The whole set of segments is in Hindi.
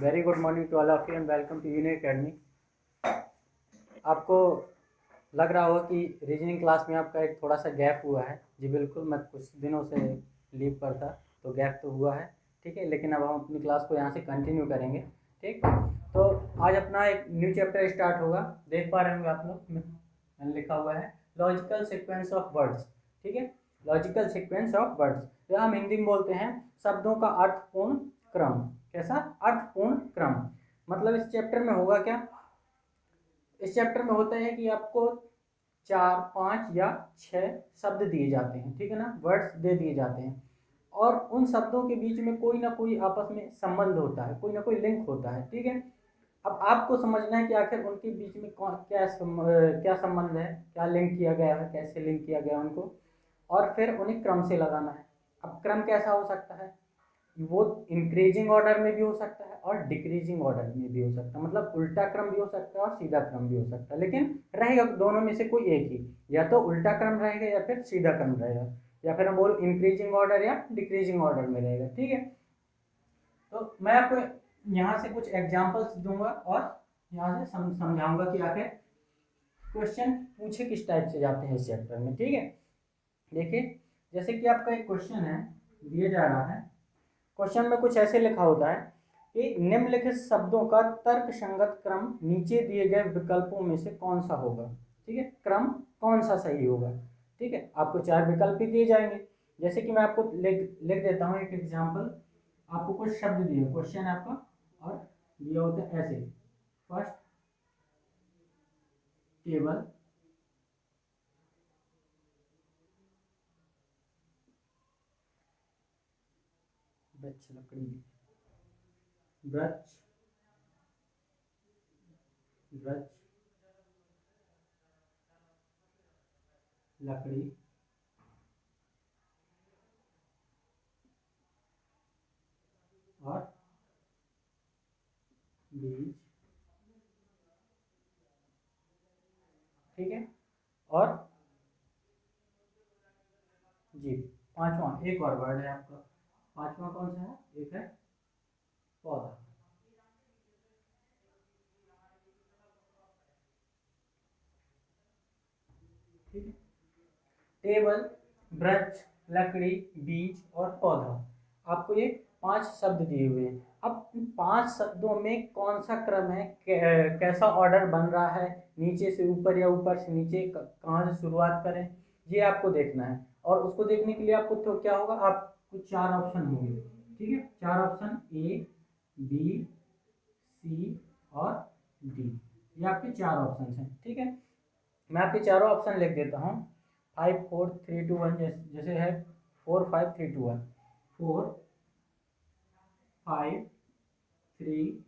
Very good morning to all of you and welcome to unique academy. आपको लग रहा होगा कि रीजनिंग क्लास में आपका एक थोड़ा सा गैप हुआ है। जी बिल्कुल, मैं कुछ दिनों से लीव पर था तो गैप तो हुआ है, ठीक है। लेकिन अब हम अपनी क्लास को यहाँ से कंटिन्यू करेंगे, ठीक। तो आज अपना एक न्यू चैप्टर स्टार्ट होगा। देख पा रहे होंगे आप लोग, मैंने लिखा हुआ है लॉजिकल सीक्वेंस ऑफ वर्ड्स, ठीक है। लॉजिकल सीक्वेंस ऑफ वर्ड्स, तो हम हिंदी में बोलते हैं शब्दों का अर्थपूर्ण क्रम। कैसा? अर्थपूर्ण क्रम। मतलब इस चैप्टर में होगा क्या? इस चैप्टर में होता है कि आपको 4, 5 या 6 शब्द दिए जाते हैं, ठीक है ना, वर्ड्स दे दिए जाते हैं, और उन शब्दों के बीच में कोई ना कोई आपस में संबंध होता है, कोई ना कोई लिंक होता है, ठीक है। अब आपको समझना है कि आखिर उनके बीच में क्या संबंध है, क्या लिंक किया गया है, कैसे लिंक किया गया है उनको, और फिर उन्हें क्रम से लगाना है। अब क्रम कैसा हो सकता है? वो इंक्रीजिंग ऑर्डर में भी हो सकता है और डिक्रीजिंग ऑर्डर में भी हो सकता है, मतलब उल्टा क्रम भी हो सकता है और सीधा क्रम भी हो सकता है, लेकिन रहेगा दोनों में से कोई एक ही, या तो उल्टा क्रम रहेगा या फिर सीधा क्रम रहेगा, या फिर हम बोल इंक्रीजिंग ऑर्डर या डिक्रीजिंग ऑर्डर में रहेगा, ठीक है। तो मैं आपको यहाँ से कुछ एग्जाम्पल्स दूंगा और यहाँ से समझाऊंगा कि आखिर क्वेश्चन पूछे किस टाइप से जाते हैं इस चैप्टर में, ठीक है। देखिए, जैसे कि आपका एक क्वेश्चन है, दिया जा रहा है। क्वेश्चन में कुछ ऐसे लिखा होता है कि निम्नलिखित शब्दों का तर्क संगत क्रम नीचे दिए गए विकल्पों में से कौन सा होगा, ठीक है। क्रम कौन सा सही होगा, ठीक है। आपको 4 विकल्प भी दिए जाएंगे। जैसे कि मैं आपको लिख देता हूँ एक एग्जाम्पल। आपको कुछ शब्द दिए, क्वेश्चन आपका, और दिया होता है ऐसे, फर्स्ट टेबल, वृक्ष लकड़ी, वृक्ष वृक्ष लकड़ी, और बीज, ठीक है। और जी, पांचवा एक और वर्ड है आपका। पांचवा कौन सा है? एक है पौधा, ठीक है। टेबल, वृक्ष, लकड़ी, बीज और पौधा, आपको ये 5 शब्द दिए हुए हैं। अब इन 5 शब्दों में कौन सा क्रम है, कैसा ऑर्डर बन रहा है, नीचे से ऊपर या ऊपर से नीचे, कहाँ से शुरुआत करें, ये आपको देखना है। और उसको देखने के लिए आपको तो क्या होगा, आपको 4 ऑप्शन होंगे, ठीक है। 4 ऑप्शन, ए, बी, सी और डी, ये आपके 4 ऑप्शन हैं, ठीक है। मैं आपके चारों ऑप्शन लिख देता हूँ। 5 4 3 2 1, जैसे है 4 5 3 2 1, 4 5 3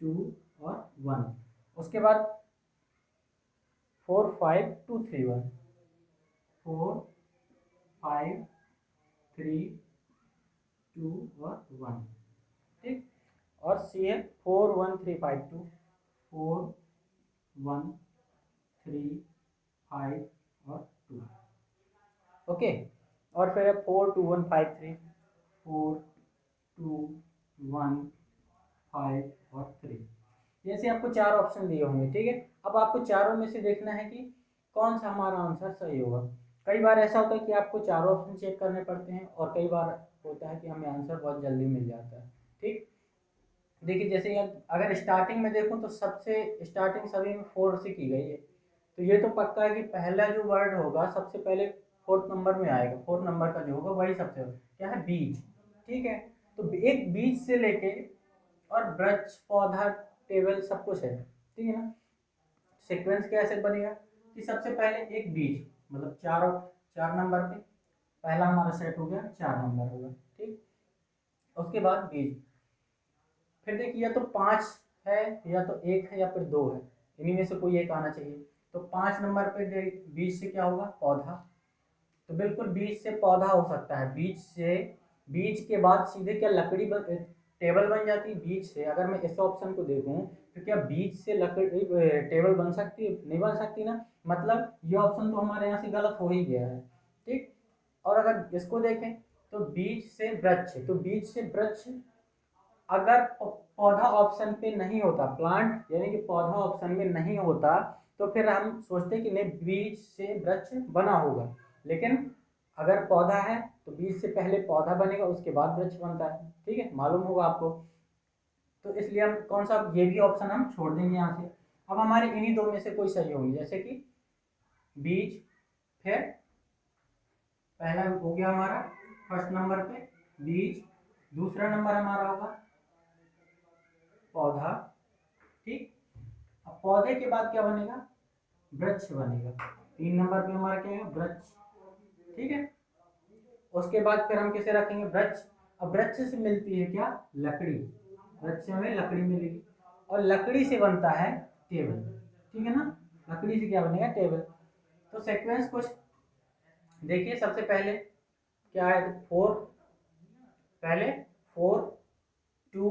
2 और 1। उसके बाद 4 5 2 3 1, 4 5 3 2 और 1, ठीक। और सी है 4 1 3 5 2, 4 1 3 5 और 2, ओके। और फिर है 4 2 1 5 3, 4 2 1 5 और 3। जैसे आपको 4 ऑप्शन दिए होंगे, ठीक है। अब आपको चारों में से देखना है कि कौन सा हमारा आंसर सही होगा। कई बार ऐसा होता है कि आपको चारों ऑप्शन चेक करने पड़ते हैं, और कई बार होता है कि हमें आंसर बहुत जल्दी मिल जाता है, ठीक। देखिए, जैसे अगर स्टार्टिंग में देखूं तो सबसे स्टार्टिंग सभी में 4 से की गई है, तो ये तो पक्का है कि पहला जो वर्ड होगा सबसे पहले 4th नंबर में आएगा। 4th नंबर का जो होगा वही सबसे क्या है, बीज, ठीक है। तो एक बीज से लेके और वृक्ष, पौधा, टेबल सब कुछ है, ठीक है ना। सीक्वेंस कैसे बनेगा कि सबसे पहले एक बीज, मतलब 4 नंबर पे पहला हमारा सेट हो गया, 4 नंबर होगा, ठीक। उसके बाद बीज, फिर देखिए या तो 5 है, या तो 1 है, या फिर 2 है, इन्हीं में से कोई एक आना चाहिए। तो 5 नंबर पे बीज से क्या होगा, पौधा। तो बिल्कुल बीज से पौधा हो सकता है। बीज से, बीज के बाद सीधे क्या लकड़ी टेबल बन जाती है बीज से। अगर मैं इस ऑप्शन को देखूं तो क्या बीज से लकड़ी टेबल बन सकती है? नहीं बन सकती ना, मतलब ये ऑप्शन तो हमारे यहाँ से गलत हो ही गया है, ठीक। और अगर इसको देखें तो बीज से वृक्ष, तो बीज से वृक्ष अगर पौधा ऑप्शन पे नहीं होता, प्लांट यानी कि पौधा ऑप्शन में नहीं होता, तो फिर हम सोचते कि नहीं बीज से वृक्ष बना होगा। लेकिन अगर पौधा है तो बीज से पहले पौधा बनेगा, उसके बाद वृक्ष बनता है। ठीक है, मालूम होगा आपको। तो इसलिए हम कौन सा, ये भी ऑप्शन हम छोड़ देंगे यहाँ से। अब हमारे इन्हीं दो में से कोई सही होंगी, जैसे कि बीज, फिर पहला हो गया हमारा फर्स्ट नंबर पे बीज, दूसरा नंबर हमारा होगा पौधा। ठीक, अब पौधे के बाद क्या बनेगा, वृक्ष बनेगा। 3 नंबर पे हमारा क्या है, वृक्ष। ठीक है, उसके बाद फिर हम किसे रखेंगे, वृक्ष। अब वृक्ष से मिलती है क्या, लकड़ी, वृक्ष में लकड़ी मिलेगी, और लकड़ी से बनता है टेबल। ठीक है ना, लकड़ी से क्या बनेगा, टेबल। तो सीक्वेंस कुछ देखिए, सबसे पहले क्या है, 4, पहले 4 2,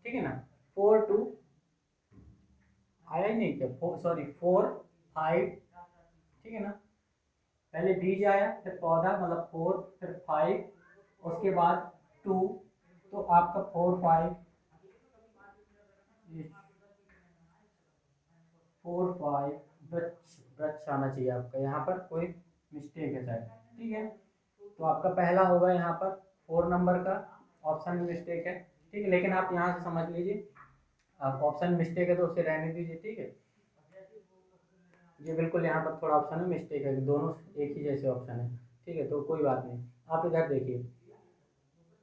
ठीक है ना, 4 2 आया ही नहीं क्या, सॉरी 4 5, ठीक है ना, पहले बीज आया, फिर पौधा मतलब 4, फिर 5, उसके बाद 2, तो आपका 4 5 4 5 वृक्ष, वृक्ष आना चाहिए आपका, यहाँ पर कोई मिस्टेक है शायद। ठीक है, तो आपका पहला होगा यहाँ पर 4 नंबर का ऑप्शन में मिस्टेक है। ठीक है, लेकिन आप यहाँ से समझ लीजिए, आप ऑप्शन मिस्टेक है तो उसे रहने दीजिए। ठीक है, ये बिल्कुल यहाँ पर थोड़ा ऑप्शन में मिस्टेक है, दोनों एक ही जैसे ऑप्शन है। ठीक है, तो कोई बात नहीं। आप इधर देखिए,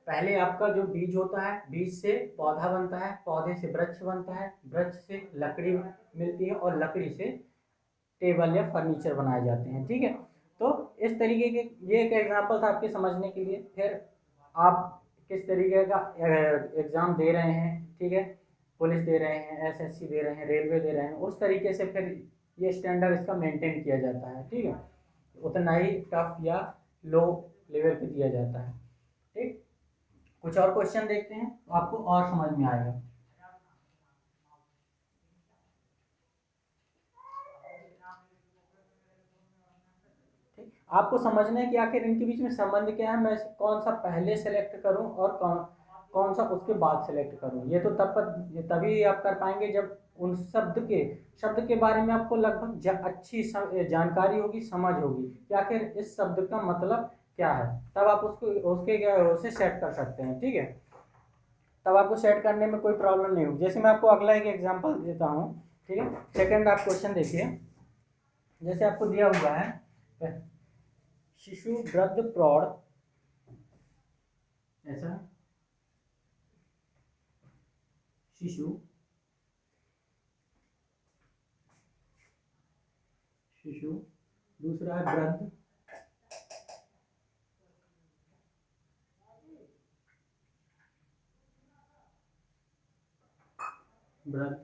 पहले आपका जो बीज होता है, बीज से पौधा बनता है, पौधे से वृक्ष बनता है, वृक्ष से लकड़ी मिलती है, और लकड़ी से टेबल या फर्नीचर बनाए जाते हैं। ठीक है, तो इस तरीके के ये एक एग्जाम्पल था आपके समझने के लिए। फिर आप किस तरीके का एग्ज़ाम दे रहे हैं, ठीक है, पुलिस दे रहे हैं, एसएससी दे रहे हैं, रेलवे दे रहे हैं, उस तरीके से फिर ये स्टैंडर्ड इसका मेंटेन किया जाता है। ठीक है, उतना ही टफ या लो लेवल पे दिया जाता है। ठीक, कुछ और क्वेश्चन देखते हैं तो आपको और समझ में आएगा। आपको समझना है कि आखिर इनके बीच में संबंध क्या है, मैं कौन सा पहले सेलेक्ट करूं और कौन कौन सा उसके बाद सेलेक्ट करूं। ये तो तभी आप कर पाएंगे जब उन शब्द के बारे में आपको लगभग अच्छी जानकारी होगी, समझ होगी कि आखिर इस शब्द का मतलब क्या है। तब आप उसको उसे सेट कर सकते हैं। ठीक है, तब आपको सेट करने में कोई प्रॉब्लम नहीं होगी। जैसे मैं आपको अगला एक एग्जाम्पल देता हूँ। ठीक है, सेकेंड आप क्वेश्चन देखिए, जैसे आपको दिया हुआ है शिशु वृद्ध प्रौढ़, ऐसा शिशु शिशु, दूसरा है वृद्ध, वृद्ध,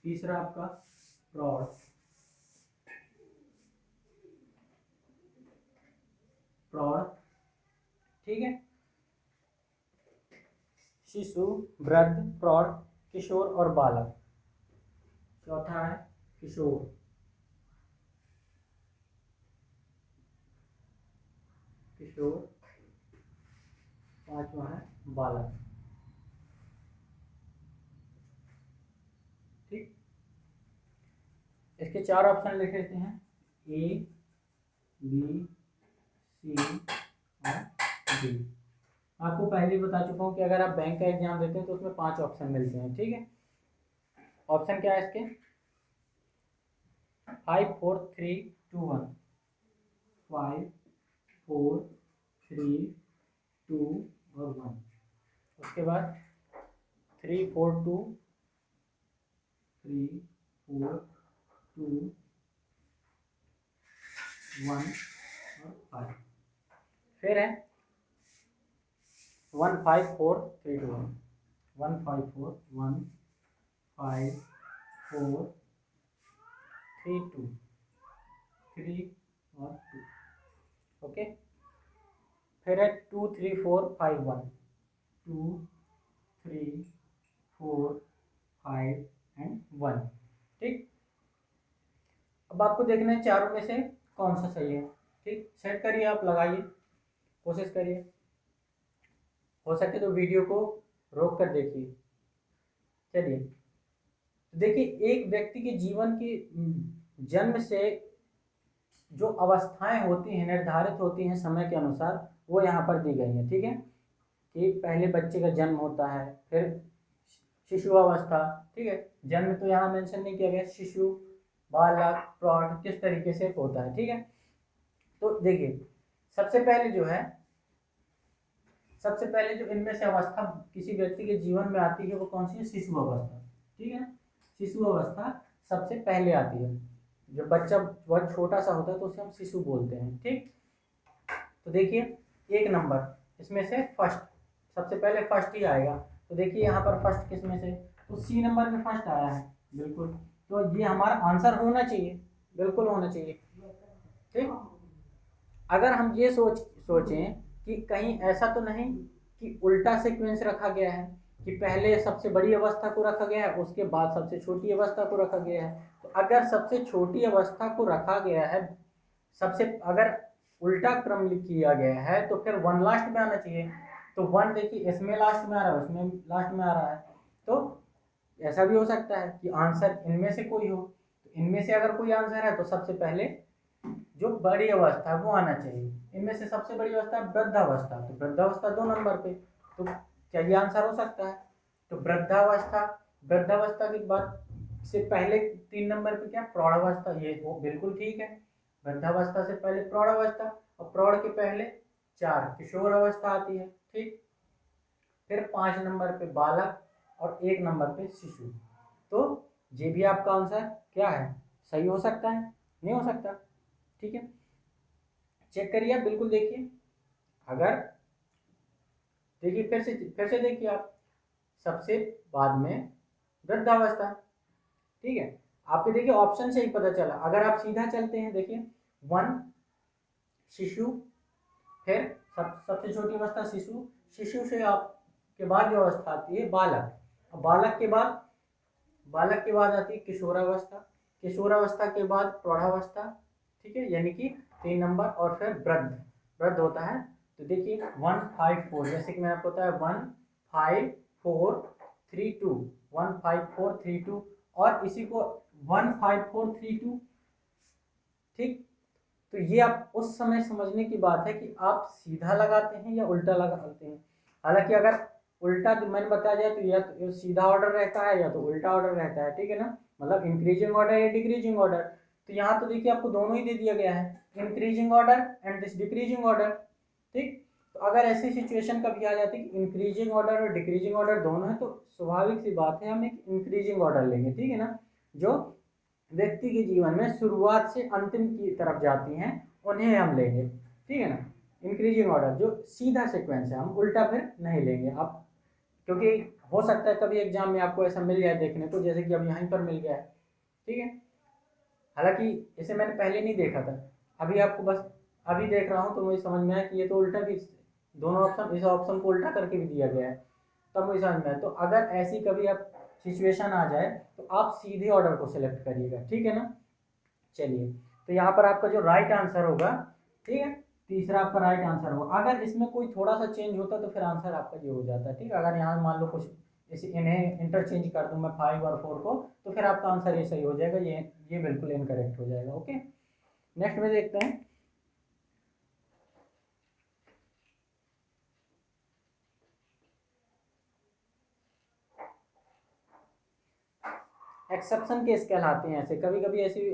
तीसरा आपका प्रौढ़, प्रौढ़। ठीक है, शिशु, वृद्ध, प्रौढ़, किशोर और बालक। चौथा है किशोर, किशोर, पांचवा है बालक। ठीक, इसके 4 ऑप्शन लिख लेते हैं, ए बी सी और डी। आपको पहले ही बता चुका हूँ कि अगर आप बैंक का एग्जाम देते हैं तो उसमें 5 ऑप्शन मिलते हैं। ठीक है, ऑप्शन क्या है इसके, 5 4 3 2 1, 5 4 3 2 और 1। उसके बाद 3 4 2 3 4 2 1 और 5। फिर है 1 5 4 3 2 1, 1 5 4 1 5 4 3 2 3 और 2। ओके, फिर है 2 3 4 5 1, 2 3 4 5 एंड 1। ठीक, अब आपको देखना है चारों में से कौन सा सही है। ठीक, सेट करिए, आप लगाइए, कोशिश करिए, हो सके तो वीडियो को रोक कर देखिए। चलिए, तो देखिए एक व्यक्ति के जीवन की जन्म से जो अवस्थाएं होती हैं, निर्धारित होती हैं समय के अनुसार, वो यहाँ पर दी गई हैं। ठीक है, कि पहले बच्चे का जन्म होता है, फिर शिशु अवस्था। ठीक है, जन्म तो यहाँ मेंशन नहीं किया गया, शिशु, बालक, प्रौढ़ किस तरीके से होता है। ठीक है, तो देखिए सबसे पहले जो है, सबसे पहले जो इनमें से अवस्था किसी व्यक्ति के जीवन में आती है वो कौन सी है? शिशु अवस्था। ठीक है, शिशु अवस्था सबसे पहले आती है। जब बच्चा बहुत छोटा सा होता है तो उसे हम शिशु बोलते हैं। ठीक, तो देखिए एक नंबर इसमें से फर्स्ट, सबसे पहले फर्स्ट ही आएगा। तो देखिए यहाँ पर फर्स्ट किस में से, तो सी नंबर में फर्स्ट आया है, बिल्कुल। तो ये हमारा आंसर होना चाहिए, बिल्कुल होना चाहिए। ठीक, अगर हम ये सोचें कि कहीं ऐसा तो नहीं कि उल्टा सीक्वेंस रखा गया है, कि पहले सबसे बड़ी अवस्था को रखा गया है, उसके बाद सबसे छोटी अवस्था को रखा गया है। तो अगर सबसे छोटी अवस्था को रखा गया है, सबसे अगर उल्टा क्रम किया गया है, तो फिर वन लास्ट में आना चाहिए। तो वन देखिए इसमें लास्ट में आ रहा है, उसमें लास्ट में आ रहा है। तो ऐसा भी हो सकता है कि आंसर इनमें से कोई हो। तो इनमें से अगर कोई आंसर है तो सबसे पहले जो बड़ी अवस्था है वो आना चाहिए। इनमें से सबसे बड़ी अवस्था है वृद्धावस्था, तो वृद्धावस्था 2 नंबर पे। तो क्या ये आंसर हो सकता है? तो वृद्धावस्था, वृद्धावस्था के बाद से पहले 3 नंबर पे क्या? प्रौढ़ावस्था, ये वो बिल्कुल ठीक है। वृद्धावस्था से पहले प्रौढ़ावस्था, और प्रौढ़ के पहले 4 किशोर अवस्था आती है। ठीक, फिर 5 नंबर पे बालक और 1 नंबर पे शिशु। तो ये भी आपका आंसर क्या है? सही हो सकता है? नहीं हो सकता। ठीक है, चेक करिए आप, बिल्कुल देखिए। अगर देखिए फिर से देखिए आप, सबसे बाद में वृद्धावस्था। ठीक है, आपको देखिए ऑप्शन से ही पता चला। अगर आप सीधा चलते हैं, देखिए 1 शिशु, फिर सबसे छोटी अवस्था शिशु, शिशु से आपके बाद जो अवस्था आती है बालक, और बालक के बाद आती है किशोरावस्था, किशोरावस्था के बाद प्रौढ़ावस्था। ठीक है, यानी कि 3 नंबर, और फिर वृद्ध, वृद्ध होता है। तो देखिए 154, जैसे कि मैंने आपको बताया 15432, 15432, और इसी को 15432। ठीक, तो ये आप उस समय समझने की बात है कि आप सीधा लगाते हैं या उल्टा लगाते हैं। हालांकि अगर उल्टा मैंने बताया जाए तो या तो सीधा ऑर्डर रहता है या तो उल्टा ऑर्डर रहता है। ठीक है ना, मतलब इंक्रीजिंग ऑर्डर या डिक्रीजिंग ऑर्डर। तो यहाँ तो देखिए आपको दोनों ही दे दिया गया है, increasing order and this decreasing order. ठीक, तो अगर ऐसी सिचुएशन कभी आ जाती है कि इंक्रीजिंग ऑर्डर और डिक्रीजिंग ऑर्डर दोनों है, तो स्वाभाविक सी बात है हम एक इंक्रीजिंग ऑर्डर लेंगे। ठीक है ना, जो व्यक्ति के जीवन में शुरुआत से अंतिम की तरफ जाती हैं उन्हें हम लेंगे। ठीक है ना, इंक्रीजिंग ऑर्डर जो सीधा सीक्वेंस है, हम उल्टा फिर नहीं लेंगे। आप क्योंकि हो सकता है कभी एग्जाम में आपको ऐसा मिल जाए देखने को, जैसे कि अब यहीं पर मिल गया है। ठीक है, हालांकि इसे मैंने पहले नहीं देखा था, अभी आपको बस अभी देख रहा हूँ तो मुझे समझ में आया कि ये तो उल्टा भी, दोनों ऑप्शन, इस ऑप्शन को उल्टा करके भी दिया गया है, तब मुझे समझ में आया। तो अगर ऐसी कभी आप सिचुएशन आ जाए तो आप सीधे ऑर्डर को सिलेक्ट करिएगा। ठीक है ना, चलिए, तो यहाँ पर आपका जो राइट आंसर होगा, ठीक है, तीसरा आपका राइट आंसर होगा। अगर इसमें कोई थोड़ा सा चेंज होता तो फिर आंसर आपका ये हो जाता है। ठीक है, अगर यहाँ मान लो कुछ इसे इन्हें इंटरचेंज कर दूँ मैं 5 और 4 को, तो फिर आपका आंसर ये सही हो जाएगा, ये बिल्कुल इनकरेक्ट हो जाएगा। ओके, नेक्स्ट में देखते हैं। एक्सेप्शन केस कहलाते हैं ऐसे, कभी कभी ऐसी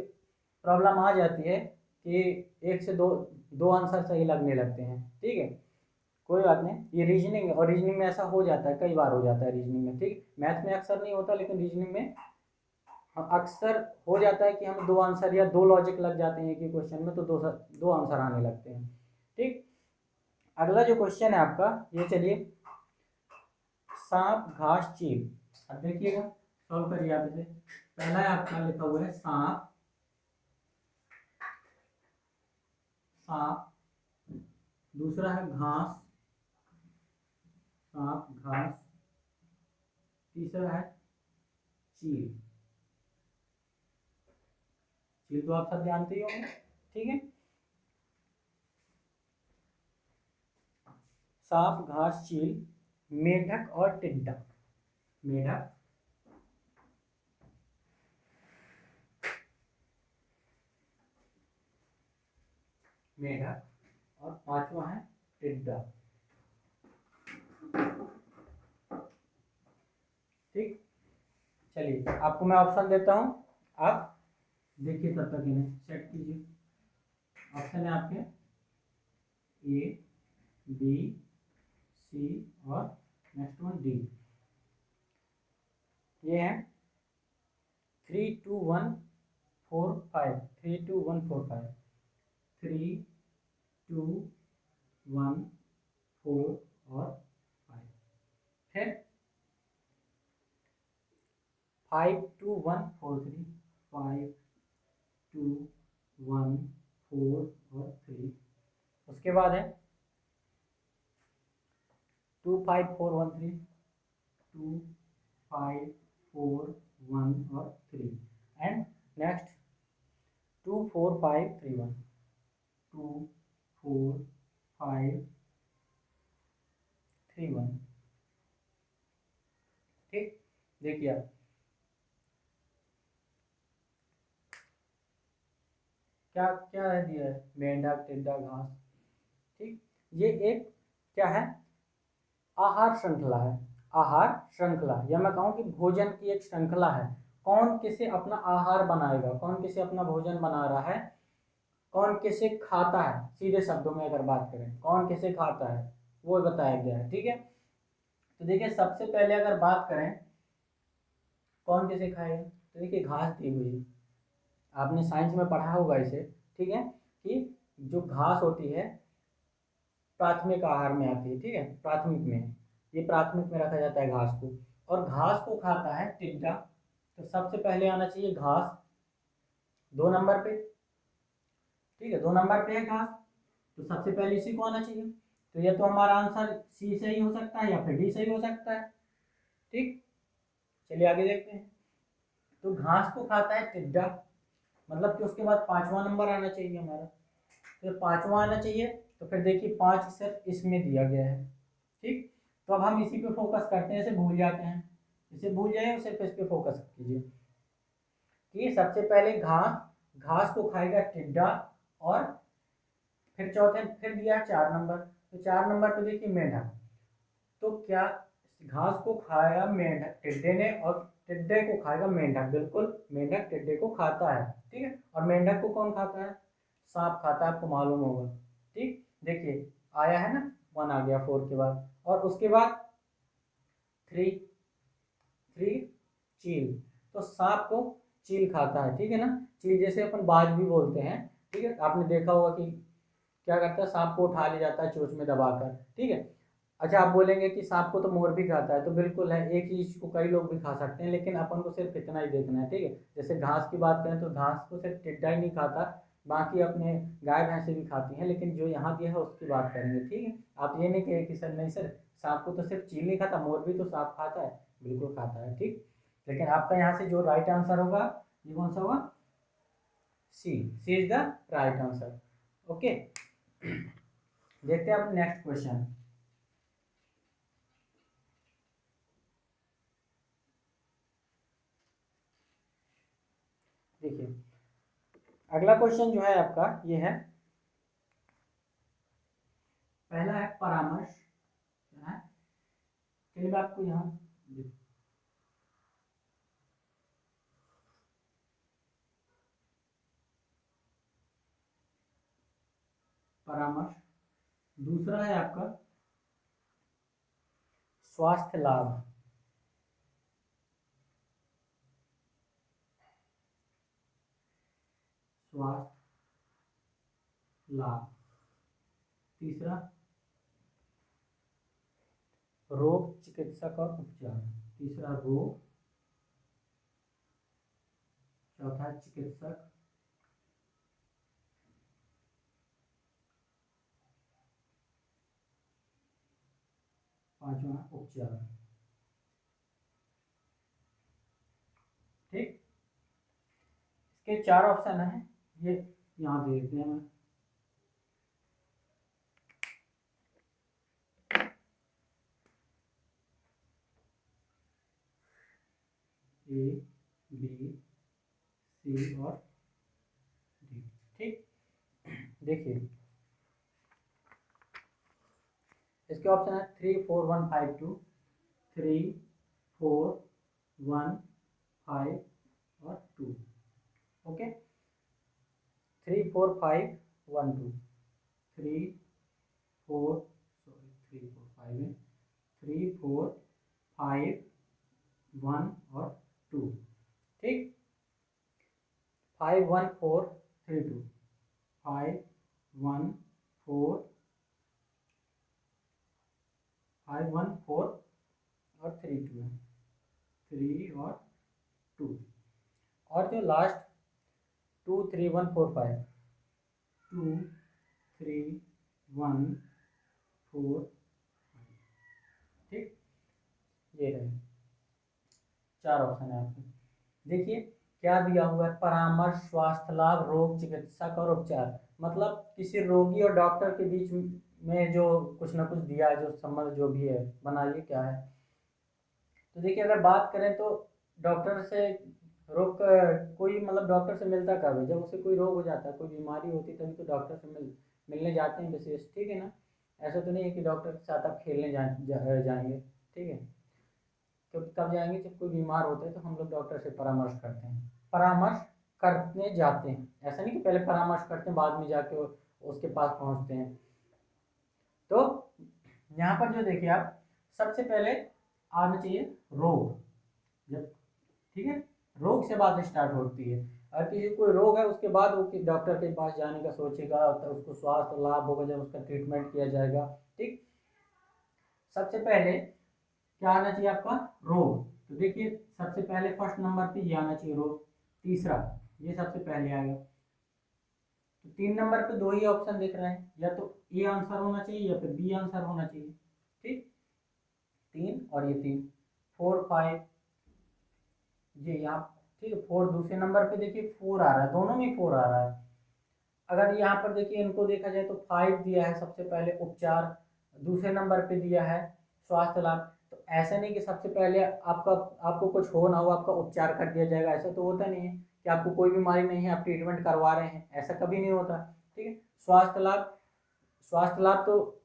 प्रॉब्लम आ जाती है कि एक से दो आंसर सही लगने लगते हैं। ठीक है, कोई बात नहीं, ये रीजनिंग है, और रीजनिंग में ऐसा हो जाता है, कई बार हो जाता है रीजनिंग में। ठीक, मैथ में अक्सर नहीं होता, लेकिन रीजनिंग में हम अक्सर हो जाता है कि हमें 2 आंसर या 2 लॉजिक लग जाते हैं एक ही क्वेश्चन में, तो दो आंसर आने लगते हैं। ठीक, अगला जो क्वेश्चन है आपका, ये चलिए, सांप घास चील। अब देखिएगा, सॉल्व करिए आप इसे। पहला है आपका लिखा हुआ है सांप, सांप, दूसरा है घास, सांप घास, तीसरा है चील। चील तो आप सब जानते ही होंगे। ठीक है, सांप, घास, चील, मेंढक और टिड्डा। मेंढक, मेंढक और पांचवा है टिड्डा। ठीक, चलिए आपको मैं ऑप्शन देता हूं, आप देखिए तब तक इन्हें चेक कीजिए। ऑप्शन है आपके ए, बी, सी और नेक्स्ट वन डी। ये है 32145, 32145, 32145 और 5, फिर 52143, 52143 और 3। उसके बाद है 25413, 25413 और 3 एंड नेक्स्ट 24531, 24531। ठीक, देखिए आप क्या क्या है दिया है, मेंढक, टिड्डा, घास। ठीक, ये एक क्या है, आहार श्रृंखला है। आहार श्रृंखला, या मैं कहूँ कि भोजन की एक श्रृंखला है। कौन किसे अपना आहार बनाएगा, कौन किसे अपना भोजन बना रहा है, कौन किसे खाता है, सीधे शब्दों में अगर बात करें कौन किसे खाता है वो बताया गया है। ठीक है, तो देखिए सबसे पहले अगर बात करें कौन किसे खाएगा, तो देखिए घास दी हुई है, आपने साइंस में पढ़ा होगा इसे। ठीक है, कि जो घास होती है प्राथमिक आहार में आती है। ठीक है, प्राथमिक में, ये प्राथमिक में रखा जाता है घास को, और घास को खाता है टिड्डा। तो सबसे पहले आना चाहिए घास 2 नंबर पे। ठीक है, 2 नंबर पे है घास, तो सबसे पहले इसी को आना चाहिए। तो ये तो हमारा आंसर सी सही हो सकता है या फिर डी सही हो सकता है। ठीक, चलिए आगे देखते हैं। तो घास को खाता है टिड्डा, मतलब कि उसके बाद 5वां नंबर आना चाहिए हमारा। तो 5वां आना चाहिए, तो फिर देखिए 5 सिर्फ इसमें दिया गया है। ठीक, तो अब हम इसी पे फोकस करते हैं, इसे भूल जाते हैं, इसे भूल जाए, सिर्फ इस पे फोकस कीजिए कि सबसे पहले घास, घास को खाएगा टिड्डा, और फिर चौथे फिर दिया 4 नंबर, तो 4 नंबर पे देखिए मेंढक। तो क्या घास को खाया मेंढक टिड्डे ने, और टिड्डे को खाएगा मेंढक, बिल्कुल मेंढक टिड्डे को खाता है। ठीक है, और मेंढक को कौन खाता है, सांप खाता है, आपको मालूम होगा। ठीक, देखिए आया है ना, 1 आ गया 4 के बाद, और उसके बाद 3 चील, तो सांप को चील खाता है। ठीक है ना, चील जैसे अपन बाज भी बोलते हैं। ठीक है, आपने देखा होगा कि क्या करता है, सांप को उठा ले जाता है चोंच में दबाकर। ठीक है, अच्छा आप बोलेंगे कि सांप को तो मोर भी खाता है, तो बिल्कुल है, एक चीज को कई लोग भी खा सकते हैं, लेकिन अपन को सिर्फ इतना ही देखना है। ठीक है, जैसे घास की बात करें तो घास को सिर्फ टिड्डा ही नहीं खाता, बाकी अपने गाय भैंसे भी खाती हैं, लेकिन जो यहाँ दिया है उसकी बात करेंगे। ठीक है, आप ये नहीं कहे कि सर नहीं सर सांप को तो सिर्फ चील नहीं खाता, मोर भी तो सांप खाता है, बिल्कुल खाता है। ठीक, लेकिन आपका यहाँ से जो राइट आंसर होगा ये कौन सा होगा, C, C is the right answer. Okay, देखते हैं अब नेक्स्ट क्वेश्चन। देखिए अगला क्वेश्चन जो है आपका ये है, पहला है परामर्श। क्या है, चलिए मैं आपको यहाँ परामर्श, दूसरा है आपका स्वास्थ्य लाभ, स्वास्थ्य लाभ, तीसरा रोग चिकित्सक और उपचार, तीसरा रोग, चौथा चिकित्सक, पांचवा उपचार। ठीक, इसके 4 ऑप्शन है, ये यहाँ देखते हैं। ए बी सी और डी। ठीक, देखिए इसके ऑप्शन है 3 4 1 5 2, 3 4 1 5 और 2। ओके, 3 4 5 1 2, 3 4 सॉरी 3 4 5 है, 3 4 5 1 और 2। ठीक, 5 1 4 3 2, 5 1 4 5 1 4 और 3 2 है, 3 और 2। और जो लास्ट 2 3 1 4 5, 2 3 1 4 5। ठीक, ये रहे 4 ऑप्शन है आपके। देखिए क्या दिया हुआ है, परामर्श, स्वास्थ्य लाभ, रोग, चिकित्सक और उपचार। मतलब किसी रोगी और डॉक्टर के बीच में जो कुछ ना कुछ दिया है, जो संबंध जो भी है, बनाइए क्या है। तो देखिए अगर बात करें तो डॉक्टर से रोग कोई मतलब डॉक्टर से मिलता कब है, जब उसे कोई रोग हो जाता है, कोई बीमारी होती है, तभी तो डॉक्टर से मिलने जाते हैं विशेष। ठीक है ना, ऐसा तो नहीं है कि डॉक्टर के साथ आप खेलने जाएंगे। ठीक है, तो कब जाएंगे, जब कोई बीमार होते हैं तो हम लोग डॉक्टर से परामर्श करते हैं, परामर्श करने जाते हैं। ऐसा नहीं कि पहले परामर्श करते हैं बाद में जाके उसके पास पहुंचते हैं। तो यहाँ पर जो देखिए आप, सबसे पहले आना चाहिए रोग। जब ठीक है, रोग से बात स्टार्ट होती है। अगर किसी कोई रोग है उसके बाद वो डॉक्टर के पास जाने का सोचेगा, तो उसको स्वास्थ्य लाभ होगा जब उसका ट्रीटमेंट किया जाएगा। ठीक, सबसे पहले क्या आना चाहिए आपका, रोग। तो देखिए सबसे पहले फर्स्ट नंबर पे ये आना चाहिए रोग, तीसरा ये सबसे पहले आएगा। तो 3 नंबर पे 2 ही ऑप्शन दिख रहे हैं, या तो ए आंसर होना चाहिए या फिर बी आंसर होना चाहिए। ठीक, 3 और ये 3, 4 5 ये यहाँ। ठीक है, 4 दूसरे नंबर पे देखिए 4 आ रहा है, दोनों में 4 आ रहा है। अगर यहाँ पर देखिए इनको देखा जाए तो 5 दिया है सबसे पहले उपचार, दूसरे नंबर पे दिया है स्वास्थ्य लाभ। तो ऐसा नहीं कि सबसे पहले आपको कुछ हो ना हो आपका उपचार कर दिया जाएगा, ऐसा तो होता नहीं है कि आपको कोई बीमारी नहीं है आप ट्रीटमेंट करवा रहे हैं, ऐसा कभी नहीं होता। ठीक है, स्वास्थ्य लाभ, स्वास्थ्य लाभ तो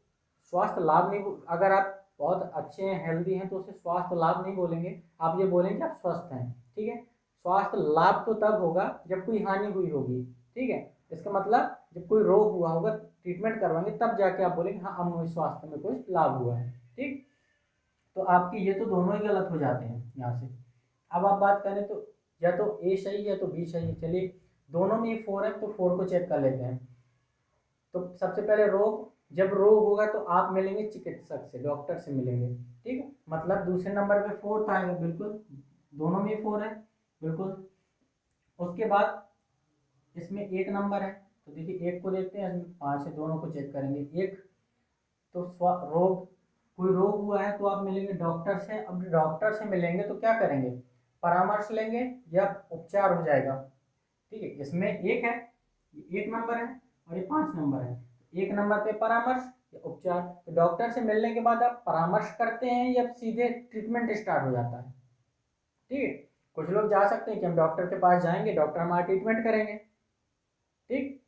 स्वास्थ्य लाभ नहीं, अगर आप बहुत अच्छे हैं हेल्दी हैं तो उसे स्वास्थ्य लाभ नहीं बोलेंगे, आप ये बोलेंगे आप स्वस्थ हैं। ठीक है, स्वास्थ्य लाभ तो तब होगा जब कोई हानि हुई होगी। ठीक है, इसका मतलब जब कोई रोग हुआ होगा, ट्रीटमेंट करवाएंगे, तब जाके आप बोलेंगे हाँ अब मुझे स्वास्थ्य में कुछ लाभ हुआ है। ठीक, तो आपकी ये तो दोनों ही गलत हो जाते हैं यहाँ से। अब आप बात करें तो या तो ए सही है तो बी सही है। चलिए दोनों में 4 है तो 4 को चेक कर लेते हैं। तो सबसे पहले रोग, जब रोग होगा तो आप मिलेंगे चिकित्सक से, डॉक्टर से मिलेंगे। ठीक है, मतलब दूसरे नंबर पे 4 आएगा, बिल्कुल दोनों में 4 है, बिल्कुल। उसके बाद इसमें 1 नंबर है, तो देखिए 1 को देखते हैं, इसमें 5 है, दोनों को चेक करेंगे। 1 तो रोग, कोई रोग हुआ है तो आप मिलेंगे डॉक्टर से। अब डॉक्टर से मिलेंगे तो क्या करेंगे, परामर्श लेंगे या उपचार हो जाएगा। ठीक है, इसमें 1 है, 1 नंबर है और ये 5 नंबर है। 1 नंबर पे परामर्श या उपचार। तो डॉक्टर से मिलने के बाद आप परामर्श करते हैं या सीधे ट्रीटमेंट स्टार्ट हो जाता है। ठीक है, कुछ लोग जा सकते हैं कि हम डॉक्टर के पास जाएंगे, डॉक्टर हमारा ट्रीटमेंट करेंगे। ठीक,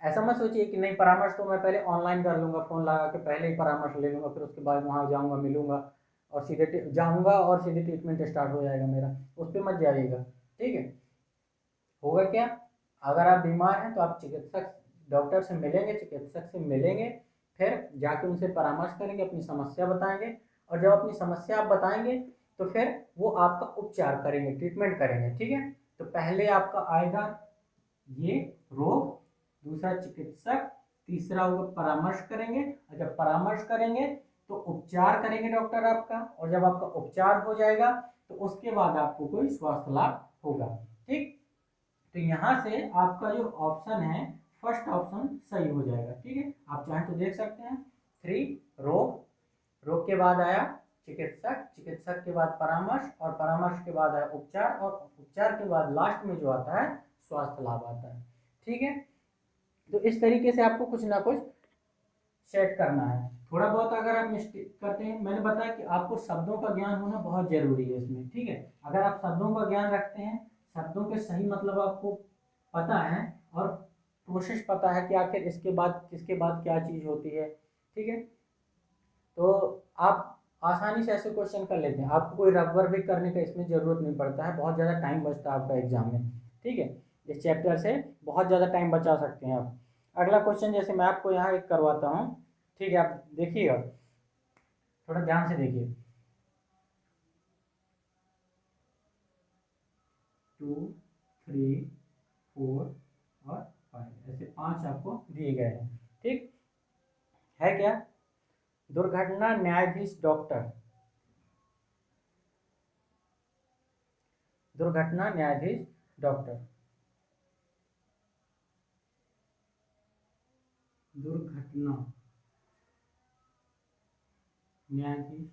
ऐसा मत सोचिए कि नहीं परामर्श तो मैं पहले ऑनलाइन कर लूँगा, फ़ोन लगा के पहले ही परामर्श ले लूँगा, फिर उसके बाद वहाँ जाऊँगा, मिलूँगा और सीधे जाऊँगा और सीधे ट्रीटमेंट स्टार्ट हो जाएगा मेरा। उस पर मत जाइएगा। ठीक है, होगा क्या, अगर आप बीमार हैं तो आप चिकित्सक डॉक्टर से मिलेंगे, चिकित्सक से मिलेंगे, फिर जाके उनसे परामर्श करेंगे, अपनी समस्या बताएंगे, और जब अपनी समस्या आप बताएंगे तो फिर वो आपका उपचार करेंगे, ट्रीटमेंट करेंगे। ठीक है, तो पहले आपका आएगा ये रोग, दूसरा चिकित्सक, तीसरा होगा परामर्श करेंगे, और जब परामर्श करेंगे तो उपचार करेंगे डॉक्टर आपका, और जब आपका उपचार हो जाएगा तो उसके बाद आपको कोई स्वास्थ्य लाभ होगा। ठीक, तो यहाँ से आपका जो ऑप्शन है फर्स्ट ऑप्शन सही हो जाएगा। ठीक है, आप चाहें तो देख सकते हैं 3 रोग, रोग के बाद आया चिकित्सक, चिकित्सक के बाद परामर्श, और परामर्श के बाद आया उपचार, और उपचार के बाद लास्ट में जो आता है स्वास्थ्य लाभ आता है। ठीक है, तो इस तरीके से आपको कुछ ना कुछ सेट करना है। थोड़ा बहुत अगर आप मिस्टेक करते हैं, मैंने बताया कि आपको शब्दों का ज्ञान होना बहुत ज़रूरी है इसमें, ठीक है। अगर आप शब्दों का ज्ञान रखते हैं, शब्दों के सही मतलब आपको पता है और प्रोसेस पता है कि आखिर इसके बाद क्या चीज़ होती है, ठीक है, तो आप आसानी से ऐसे क्वेश्चन कर लेते हैं। आपको कोई रबर भी करने का इसमें ज़रूरत नहीं पड़ता है, बहुत ज़्यादा टाइम बचता है आपका एग्जाम में, ठीक है। इस चैप्टर से बहुत ज़्यादा टाइम बचा सकते हैं आप। अगला क्वेश्चन जैसे मैं आपको यहाँ एक करवाता हूँ, ठीक है, आप देखिएगा, थोड़ा ध्यान से देखिए। 2, 3, 4 और 5, ऐसे 5 आपको दिए गए हैं, ठीक है। क्या दुर्घटना न्यायाधीश डॉक्टर, दुर्घटना न्यायाधीश डॉक्टर, दुर्घटना न्यायाधीश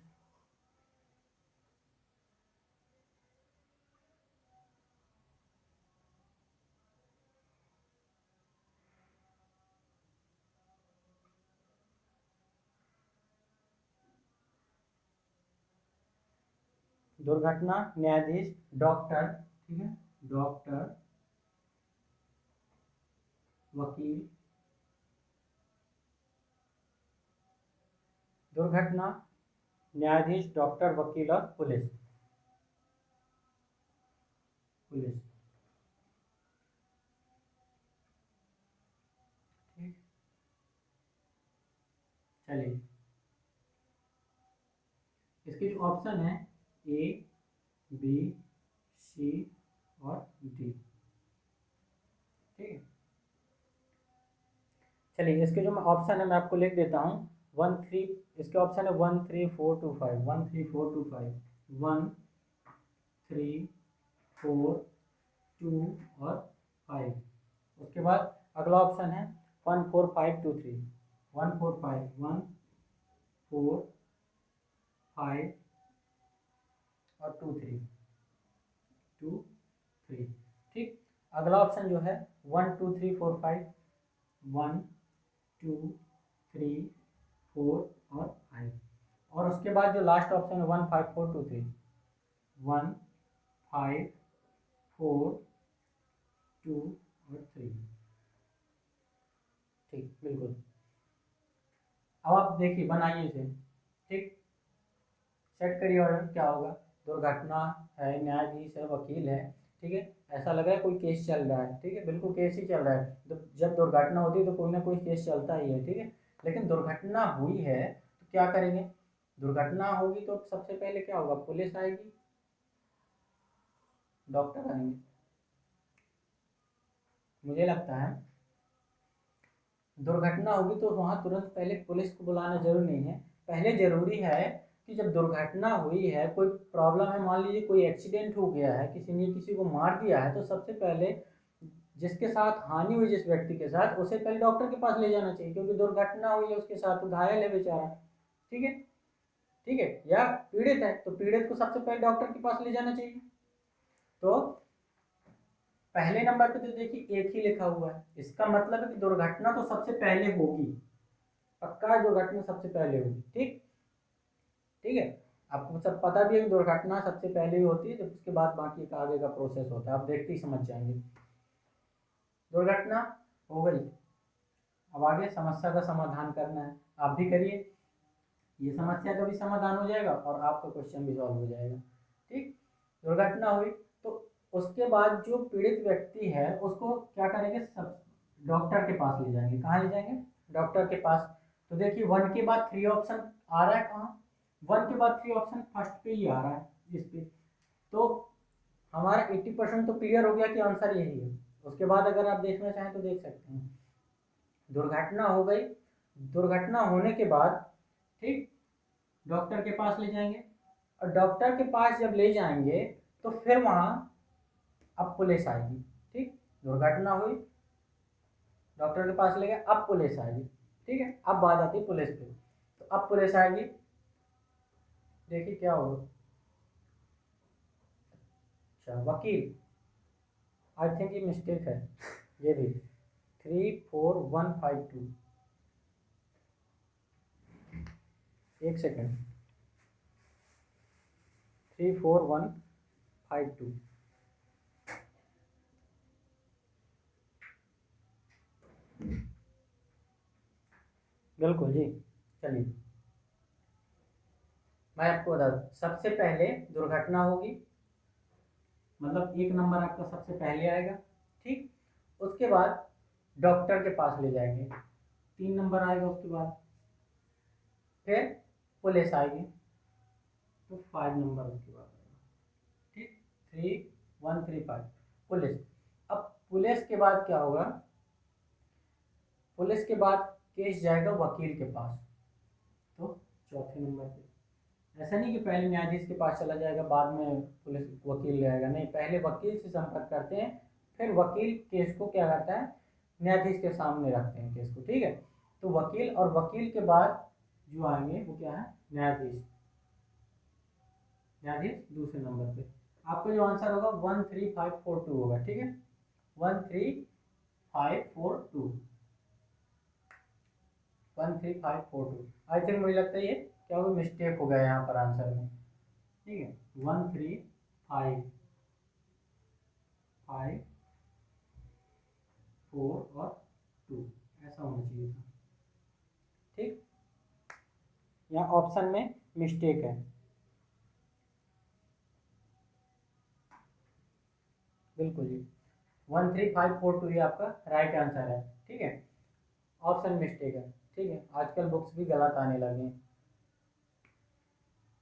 दुर्घटना न्यायाधीश डॉक्टर, ठीक है, डॉक्टर, वकील, दुर्घटना न्यायाधीश डॉक्टर, वकील और पुलिस, पुलिस, ठीक। चलिए, इसके जो ऑप्शन है ए, बी, सी और डी, ठीक है। चलिए, इसके जो मैं ऑप्शन है मैं आपको लिख देता हूँ। 1 3, इसके ऑप्शन है 1 3 4 2 5, 1 3 4 2 5, 1 3 4 2 और 5। उसके बाद अगला ऑप्शन है 1 4 5 2 3, 1 4 5, 1 4 5 और 2 3, ठीक। अगला ऑप्शन जो है 1 2 3 4 5, 1 2 3 4 और 5। और उसके बाद जो लास्ट ऑप्शन है 1 5 4 2 3, 1 5 4 2 और 3, ठीक, बिल्कुल। अब आप देखिए, बनाइए इसे, ठीक, सेट करिए ऑर्डर, क्या होगा। दुर्घटना है, न्यायाधीश है, वकील है, ठीक है। ऐसा लग रहा है कोई केस चल रहा है, ठीक है, बिल्कुल केस ही चल रहा है। तो जब दुर्घटना होती है तो कोई ना कोई केस चलता ही है, ठीक है। लेकिन दुर्घटना हुई है तो क्या करेंगे। दुर्घटना होगी तो सबसे पहले क्या होगा, पुलिस आएगी, डॉक्टर आएंगे, मुझे लगता है। दुर्घटना होगी तो वहाँ तुरंत पहले पुलिस को बुलाना जरूरी नहीं है। पहले जरूरी है कि जब दुर्घटना हुई है, कोई प्रॉब्लम है, मान लीजिए कोई एक्सीडेंट हो गया है, किसी ने किसी को मार दिया है, तो सबसे पहले जिसके साथ हानि हुई, जिस व्यक्ति के साथ, उसे पहले डॉक्टर के पास ले जाना चाहिए, क्योंकि दुर्घटना हुई है उसके साथ, तो घायल है बेचारा, ठीक है, ठीक है। या पीड़ित है तो पीड़ित को सबसे पहले डॉक्टर के पास ले जाना चाहिए। तो पहले नंबर पे तो देखिए एक ही लिखा हुआ है, इसका मतलब है कि दुर्घटना तो सबसे पहले होगी, पक्का दुर्घटना सबसे पहले होगी, ठीक, ठीक है। आपको सब पता भी है कि दुर्घटना सबसे पहले ही होती है, जब उसके बाद बाकी का आगे का प्रोसेस होता है, आप देखते ही समझ जाएंगे। दुर्घटना हो गई, अब आगे समस्या का समाधान करना है, आप भी करिए, ये समस्या का भी समाधान हो जाएगा और आपका क्वेश्चन भी सॉल्व हो जाएगा, ठीक। दुर्घटना हुई तो उसके बाद जो पीड़ित व्यक्ति है उसको क्या करेंगे, सब डॉक्टर के पास ले जाएंगे। कहाँ ले जाएंगे, डॉक्टर के पास। तो देखिए 1 के बाद 3 ऑप्शन आ रहा है, कहाँ, 1 के बाद 3 ऑप्शन फर्स्ट पे ही आ रहा है, इस पे। तो हमारा 80% तो क्लियर हो गया कि आंसर यही है। उसके बाद अगर आप देखना चाहें तो देख सकते हैं। दुर्घटना हो गई, दुर्घटना होने के बाद, ठीक, डॉक्टर के पास ले जाएंगे, और डॉक्टर के पास जब ले जाएंगे तो फिर वहाँ अब पुलिस आएगी, ठीक। दुर्घटना हुई, डॉक्टर के पास ले गए, अब पुलिस आएगी, ठीक है। अब बात आती है पुलिस पे, तो अब पुलिस आएगी, देखिए क्या होगा। अच्छा, वकील, आई थिंक ये मिस्टेक है, ये भी 3 4 1 5 2, एक सेकेंड, 34152। बिल्कुल जी। चलिए मैं आपको बता दूँ, सबसे पहले दुर्घटना होगी, मतलब एक नंबर आपका सबसे पहले आएगा, ठीक। उसके बाद डॉक्टर के पास ले जाएंगे, 3 नंबर आएगा। उसके बाद फिर पुलिस आएगी, तो 5 नंबर उसके बाद आएगा, ठीक। 3135 पुलिस। अब पुलिस के बाद क्या होगा, पुलिस के बाद केस जाएगा वकील के पास, तो चौथे नंबर पे। ऐसा नहीं कि पहले न्यायाधीश के पास चला जाएगा बाद में पुलिस वकील ले आएगा, नहीं, पहले वकील से संपर्क करते हैं, फिर वकील केस को क्या करता है, न्यायाधीश के सामने रखते हैं केस को, ठीक है। तो वकील, और वकील के बाद जो आएंगे वो क्या है, न्यायाधीश। न्यायाधीश दूसरे नंबर पे। आपका जो आंसर होगा 13542 होगा, ठीक है, 13542, 13542। आई थिंक मुझे लगता है ये क्या हुआ, मिस्टेक हो गया यहाँ पर आंसर में, ठीक है। 13554 और 2 ऐसा होना चाहिए था, ठीक। यहाँ ऑप्शन में मिस्टेक है, बिल्कुल जी। 13542 ये आपका राइट आंसर है, ठीक है। ऑप्शन मिस्टेक है, ठीक है। आजकल बुक्स भी गलत आने लगे हैं,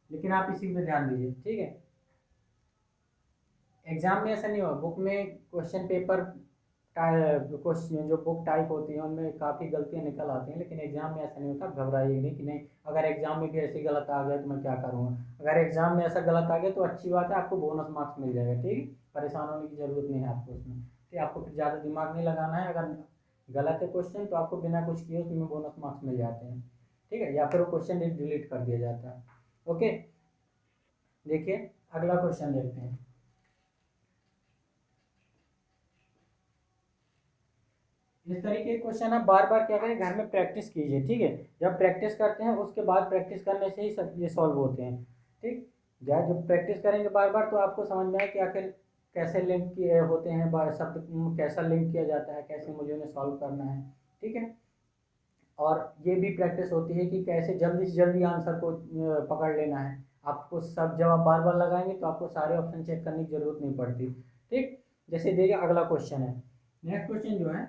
लेकिन आप इसी पे ध्यान दीजिए, ठीक है। एग्जाम में ऐसा नहीं होगा, बुक में क्वेश्चन पेपर, क्वेश्चन जो बुक टाइप होती है उनमें काफ़ी गलतियां निकल आती हैं, लेकिन एग्जाम में ऐसा नहीं होता। घबराइए नहीं कि नहीं अगर एग्जाम में भी ऐसे गलत आ गया तो मैं क्या करूँगा। अगर एग्जाम में ऐसा गलत आ गया तो अच्छी बात है, आपको बोनस मार्क्स मिल जाएगा, ठीक। परेशान होने की ज़रूरत नहीं है आपको उसमें, ठीक। आपको फिर ज़्यादा दिमाग नहीं लगाना है, अगर गलत है क्वेश्चन तो आपको बिना कुछ किए उसमें बोनस मार्क्स मिल जाते हैं, ठीक है, या फिर वो क्वेश्चन डिलीट कर दिया जाता है। ओके, देखिए अगला क्वेश्चन देखते हैं। इस तरीके के क्वेश्चन आप बार बार क्या करें, घर में प्रैक्टिस कीजिए, ठीक है। जब प्रैक्टिस करते हैं उसके बाद प्रैक्टिस करने से ही सब ये सॉल्व होते हैं, ठीक। जब प्रैक्टिस करेंगे बार बार तो आपको समझ में आए कि आखिर कैसे लिंक किए होते हैं शब्द, कैसा लिंक किया जाता है, कैसे मुझे उन्हें सॉल्व करना है, ठीक है। और ये भी प्रैक्टिस होती है कि कैसे जल्दी से जल्दी आंसर को पकड़ लेना है। आपको सब जब आप बार बार लगाएंगे तो आपको सारे ऑप्शन चेक करने की जरूरत नहीं पड़ती, ठीक। जैसे देखिए अगला क्वेश्चन है, नेक्स्ट क्वेश्चन जो है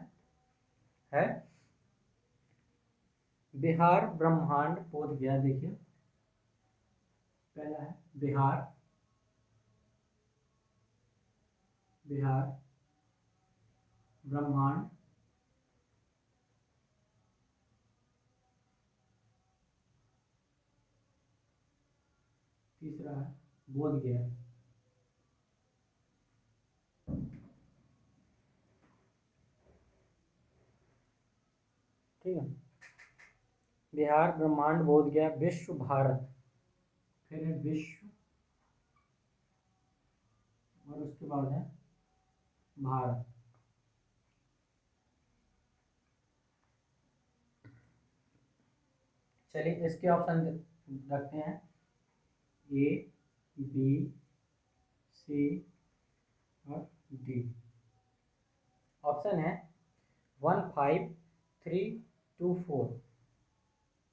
बिहार ब्रह्मांड बोध गया। देखिए पहला है बिहार, बिहार ब्रह्मांड, तीसरा है बोध गया, ठीक है। बिहार ब्रह्मांड बोध गया विश्व भारत, फिर है विश्व, और उसके बाद है भारत। चलिए इसके ऑप्शन रखते हैं, ए, बी, सी और डी। ऑप्शन है 15324,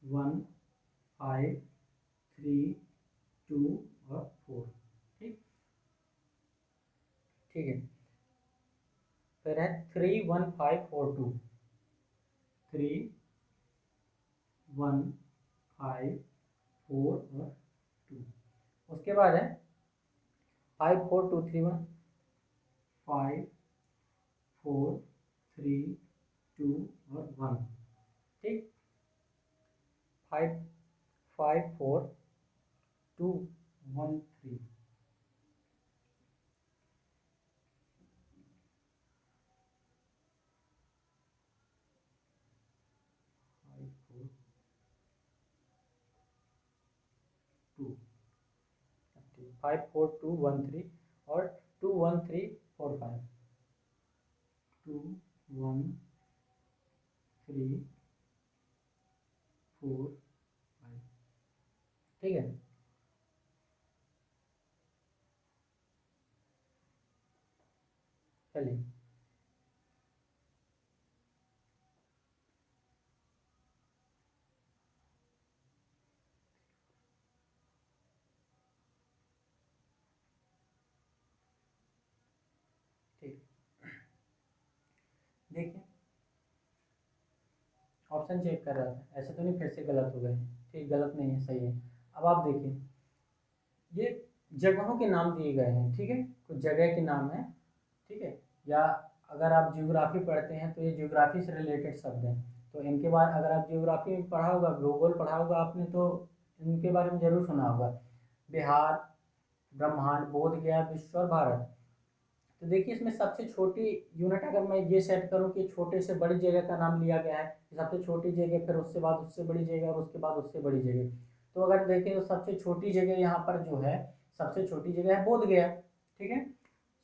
15324, ठीक, ठीक है। फिर है 31542, 31542। उसके बाद है 54231, 54321, ठीक। 554213, 54213 और 21345, 21345। ठीक है। चलिए ठीक, देखिए ऑप्शन चेक कर रहा था, ऐसे तो नहीं फिर से गलत हो गए। ठीक, गलत नहीं है, सही है। अब आप देखिए, ये जगहों के नाम दिए गए हैं, ठीक है, कुछ जगह के नाम है, ठीक है। या अगर आप जियोग्राफी पढ़ते हैं तो ये जियोग्राफी से रिलेटेड शब्द हैं, तो इनके बाद अगर आप जियोग्राफी में पढ़ा होगा, भूगोल पढ़ा होगा आपने, तो इनके बारे में जरूर सुना होगा। बिहार, ब्रह्मांड, बोध गया, विश्व और भारत। तो देखिए इसमें सबसे छोटी यूनिट अगर मैं ये सेट करूं कि छोटे से बड़ी जगह का नाम लिया गया है, सबसे छोटी जगह, फिर उससे बाद उससे बड़ी जगह और उसके बाद उससे बड़ी जगह, तो अगर देखें तो सबसे छोटी जगह यहाँ पर जो है, सबसे छोटी जगह है बोध गया, ठीक है,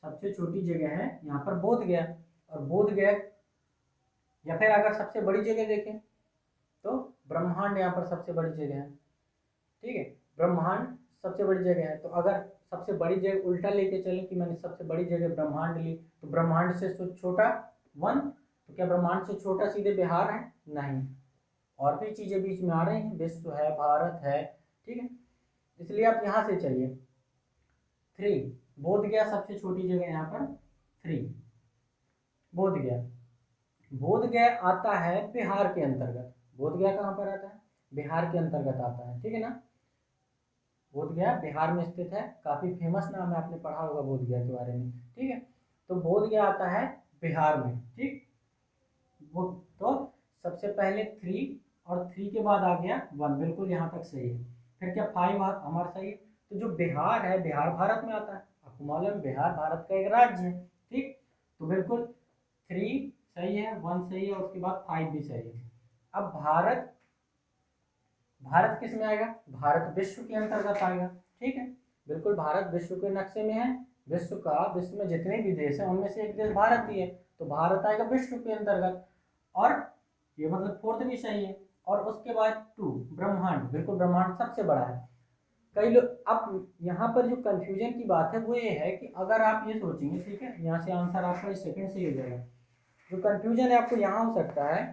सबसे छोटी जगह है यहाँ पर बोध गया। और बोध गया, या फिर अगर सबसे बड़ी जगह देखें तो ब्रह्मांड यहाँ पर सबसे बड़ी जगह है, ठीक है, ब्रह्मांड सबसे बड़ी जगह है। तो अगर सबसे बड़ी जगह उल्टा लेके चलें कि मैंने सबसे बड़ी जगह ब्रह्मांड ली, तो ब्रह्मांड से छोटा वन, तो क्या ब्रह्मांड से छोटा सीधे बिहार है? नहीं, और भी चीजें बीच में आ रही हैं, विश्व है, भारत है, ठीक है, इसलिए आप यहाँ से चलिए 3, बोध गया सबसे छोटी जगह यहाँ पर 3, बोध गया। बोध गया आता है बिहार के अंतर्गत, बोध गया कहाँ पर आता है? बिहार के अंतर्गत आता है, ठीक है ना। बोध गया बिहार में स्थित है, काफी फेमस नाम है, आपने पढ़ा होगा बोध गया के बारे में, ठीक है। तो बोध गया आता है बिहार में, ठीक। वो तो सबसे पहले 3 और 3 के बाद आ गया 1, बिल्कुल यहाँ तक सही है। फिर क्या 5 हमारा सही है। तो जो बिहार है, बिहार भारत में आता है, आपको मालूम है बिहार भारत का एक राज्य है, ठीक। तो बिल्कुल 3 सही है, 1 सही है, उसके बाद 5 भी सही है। अब भारत, भारत किस में आएगा? भारत विश्व के अंतर्गत आएगा, ठीक है, बिल्कुल भारत विश्व के नक्शे में है। विश्व का, विश्व में जितने भी देश हैं उनमें से एक देश भारत ही है, तो भारत आएगा विश्व के अंतर्गत। और ये मतलब 4th भी सही है। और उसके बाद 2, ब्रह्मांड, बिल्कुल ब्रह्मांड सबसे बड़ा है। कई लोग, अब यहाँ पर जो कंफ्यूजन की बात है वो ये है कि अगर आप ये सोचेंगे, ठीक है, यहाँ से आंसर आपका इस सेकंड से हो जाएगा। जो कंफ्यूजन है आपको यहाँ हो सकता है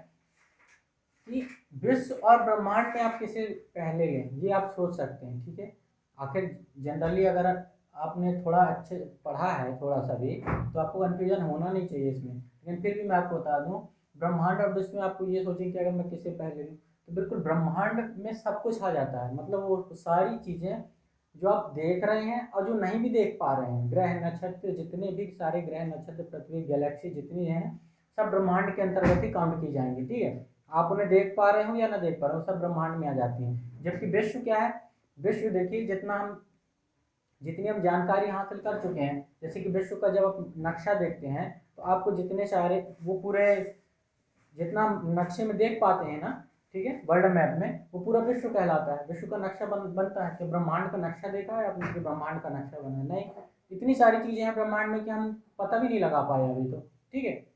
कि विश्व और ब्रह्मांड में आप किसे पहले लें, ये आप सोच सकते हैं, ठीक है। आखिर जनरली अगर आपने थोड़ा अच्छे पढ़ा है थोड़ा सा भी, तो आपको कंफ्यूजन होना नहीं चाहिए इसमें, लेकिन फिर भी मैं आपको बता दूं, ब्रह्मांड और विश्व में आपको ये सोचें कि अगर मैं किसे पहले लूँ, तो बिल्कुल ब्रह्मांड में सब कुछ आ जाता है, मतलब वो सारी चीज़ें जो आप देख रहे हैं और जो नहीं भी देख पा रहे हैं, ग्रह नक्षत्र, जितने भी सारे ग्रह नक्षत्र, पृथ्वी, गैलेक्सी जितनी हैं, सब ब्रह्मांड के अंतर्गत ही काउंट की जाएंगी, ठीक है। आप उन्हें देख पा रहे हो या ना देख पा रहे हो, सब ब्रह्मांड में आ जाती हैं। जबकि विश्व क्या है? विश्व देखिए, जितनी हम जानकारी हासिल कर चुके हैं, जैसे कि विश्व का जब आप नक्शा देखते हैं तो आपको जितने सारे वो पूरे जितना हम नक्शे में देख पाते हैं ना, ठीक है, वर्ल्ड मैप में, वो पूरा विश्व कहलाता है। विश्व का नक्शा बनता है कि ब्रह्मांड का नक्शा देखा है आपने कि ब्रह्मांड का नक्शा बना है? नहीं, इतनी सारी चीजें हैं ब्रह्मांड में कि हम पता भी नहीं लगा पाए अभी तो, ठीक है,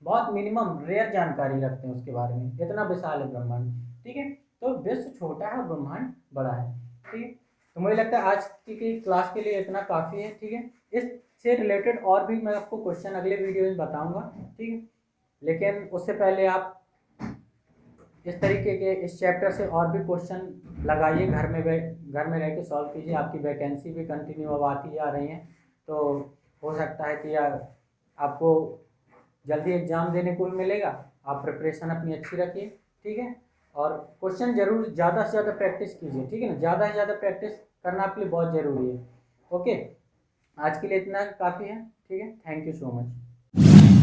बहुत मिनिमम रेयर जानकारी रखते हैं उसके बारे में, इतना विशाल है ब्रह्मांड, ठीक है। तो विश्व छोटा है और ब्रह्मांड बड़ा है, ठीक है। तो मुझे लगता है आज की क्लास के लिए इतना काफ़ी है, ठीक है। इससे रिलेटेड और भी मैं आपको क्वेश्चन अगले वीडियो में बताऊंगा, ठीक है, लेकिन उससे पहले आप इस तरीके के इस चैप्टर से और भी क्वेश्चन लगाइए, घर में रह के सॉल्व कीजिए। आपकी वैकेंसी भी कंटिन्यू अब आती जा रही हैं, तो हो सकता है कि आपको जल्दी एग्ज़ाम देने को भी मिलेगा। आप प्रिपरेशन अपनी अच्छी रखिए, ठीक है, और क्वेश्चन जरूर ज़्यादा से ज़्यादा प्रैक्टिस कीजिए, ठीक है ना, ज़्यादा से ज़्यादा प्रैक्टिस करना आपके लिए बहुत ज़रूरी है। ओके, आज के लिए इतना काफ़ी है, ठीक है, थैंक यू सो मच।